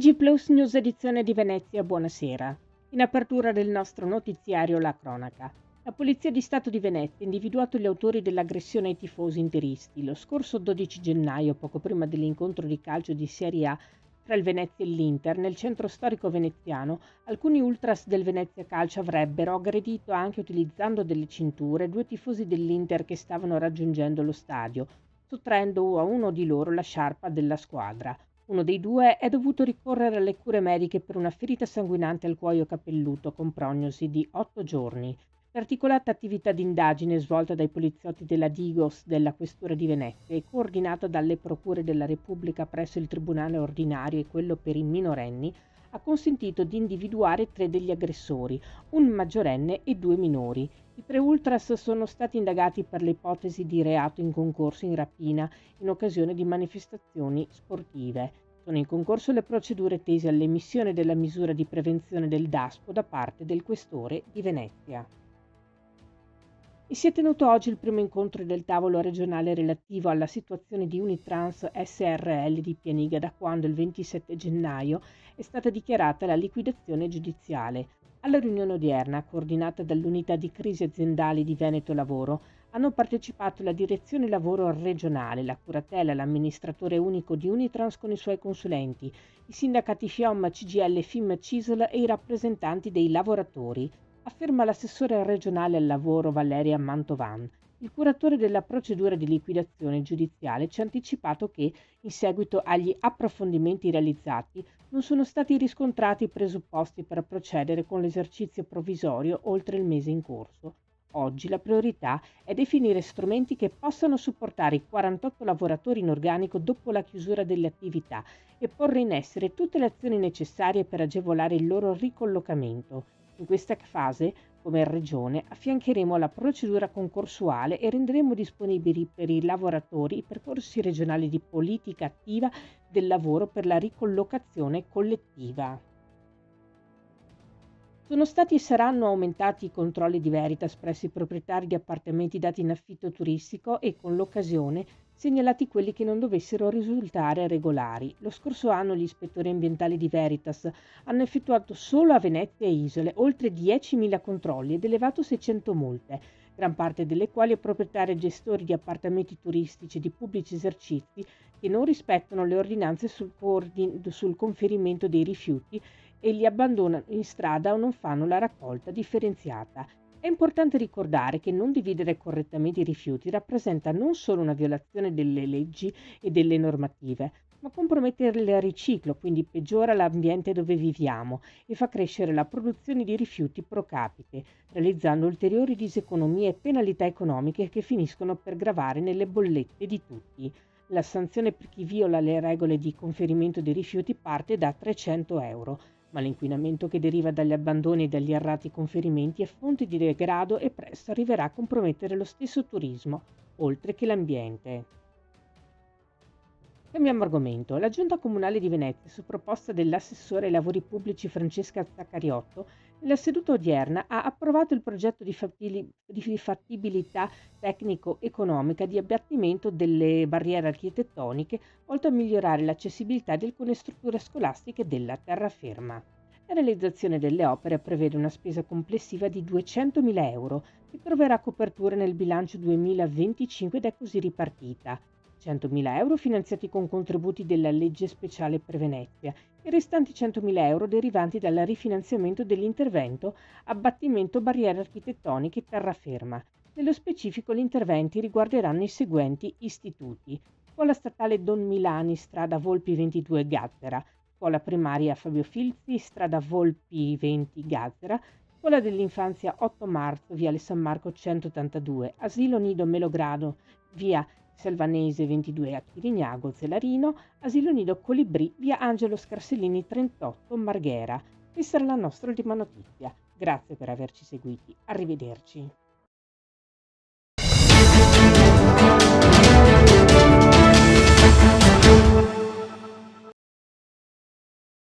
TG Plus News edizione di Venezia, buonasera. In apertura del nostro notiziario la cronaca. La Polizia di Stato di Venezia ha individuato gli autori dell'aggressione ai tifosi interisti. Lo scorso 12 gennaio, poco prima dell'incontro di calcio di Serie A tra il Venezia e l'Inter, nel centro storico veneziano, alcuni ultras del Venezia Calcio avrebbero aggredito, anche utilizzando delle cinture, due tifosi dell'Inter che stavano raggiungendo lo stadio, sottraendo a uno di loro la sciarpa della squadra. Uno dei due è dovuto ricorrere alle cure mediche per una ferita sanguinante al cuoio capelluto con prognosi di 8 giorni. L'articolata attività di indagine svolta dai poliziotti della Digos della Questura di Venezia e coordinata dalle procure della Repubblica presso il Tribunale ordinario e quello per i minorenni ha consentito di individuare 3 degli aggressori, un maggiorenne e 2 minori. I 3 ultras sono stati indagati per le ipotesi di reato in concorso in rapina in occasione di manifestazioni sportive. Sono in concorso le procedure tese all'emissione della misura di prevenzione del DASPO da parte del Questore di Venezia. E si è tenuto oggi il primo incontro del tavolo regionale relativo alla situazione di Unitrans SRL di Pianiga da quando il 27 gennaio è stata dichiarata la liquidazione giudiziale. Alla riunione odierna, coordinata dall'unità di crisi aziendali di Veneto Lavoro, hanno partecipato la direzione lavoro regionale, la curatela, l'amministratore unico di Unitrans con i suoi consulenti, i sindacati FIOM, CGL, FIM, CISL e i rappresentanti dei lavoratori, afferma l'assessore regionale al lavoro Valeria Mantovan. Il curatore della procedura di liquidazione giudiziale ci ha anticipato che, in seguito agli approfondimenti realizzati, non sono stati riscontrati i presupposti per procedere con l'esercizio provvisorio oltre il mese in corso. Oggi la priorità è definire strumenti che possano supportare i 48 lavoratori in organico dopo la chiusura delle attività e porre in essere tutte le azioni necessarie per agevolare il loro ricollocamento. In questa fase, come Regione, affiancheremo la procedura concorsuale e renderemo disponibili per i lavoratori i percorsi regionali di politica attiva del lavoro per la ricollocazione collettiva. Sono stati e saranno aumentati i controlli di Veritas presso i proprietari di appartamenti dati in affitto turistico e, con l'occasione, segnalati quelli che non dovessero risultare regolari. Lo scorso anno gli ispettori ambientali di Veritas hanno effettuato solo a Venezia e Isole oltre 10.000 controlli ed elevato 600 multe, gran parte delle quali a proprietari e gestori di appartamenti turistici e di pubblici esercizi che non rispettano le ordinanze sul conferimento dei rifiuti e li abbandonano in strada o non fanno la raccolta differenziata. È importante ricordare che non dividere correttamente i rifiuti rappresenta non solo una violazione delle leggi e delle normative, ma compromette il riciclo, quindi peggiora l'ambiente dove viviamo e fa crescere la produzione di rifiuti pro capite, realizzando ulteriori diseconomie e penalità economiche che finiscono per gravare nelle bollette di tutti. La sanzione per chi viola le regole di conferimento dei rifiuti parte da 300 euro, ma l'inquinamento che deriva dagli abbandoni e dagli errati conferimenti è fonte di degrado e presto arriverà a compromettere lo stesso turismo, oltre che l'ambiente. Cambiamo argomento. La Giunta Comunale di Venezia, su proposta dell'assessore ai lavori pubblici Francesca Zaccariotto, nella seduta odierna ha approvato il progetto di fattibilità tecnico-economica di abbattimento delle barriere architettoniche volto a migliorare l'accessibilità di alcune strutture scolastiche della terraferma. La realizzazione delle opere prevede una spesa complessiva di 200.000 euro, che troverà copertura nel bilancio 2025 ed è così ripartita. 100.000 euro finanziati con contributi della legge speciale per Venezia e i restanti 100.000 euro derivanti dal rifinanziamento dell'intervento abbattimento barriere architettoniche terraferma. Nello specifico gli interventi riguarderanno i seguenti istituti: Scuola Statale Don Milani, strada Volpi 22 Gazzera, Scuola Primaria Fabio Filzi, strada Volpi 20 Gazzera, Scuola dell'Infanzia 8 Marzo, Viale San Marco 182, Asilo Nido Melogrado, via Selvanese 22 a Chirignago, Zelarino, Asilo Nido Colibrì, via Angelo Scarsellini 38, Marghera. Questa era la nostra ultima notizia. Grazie per averci seguiti. Arrivederci.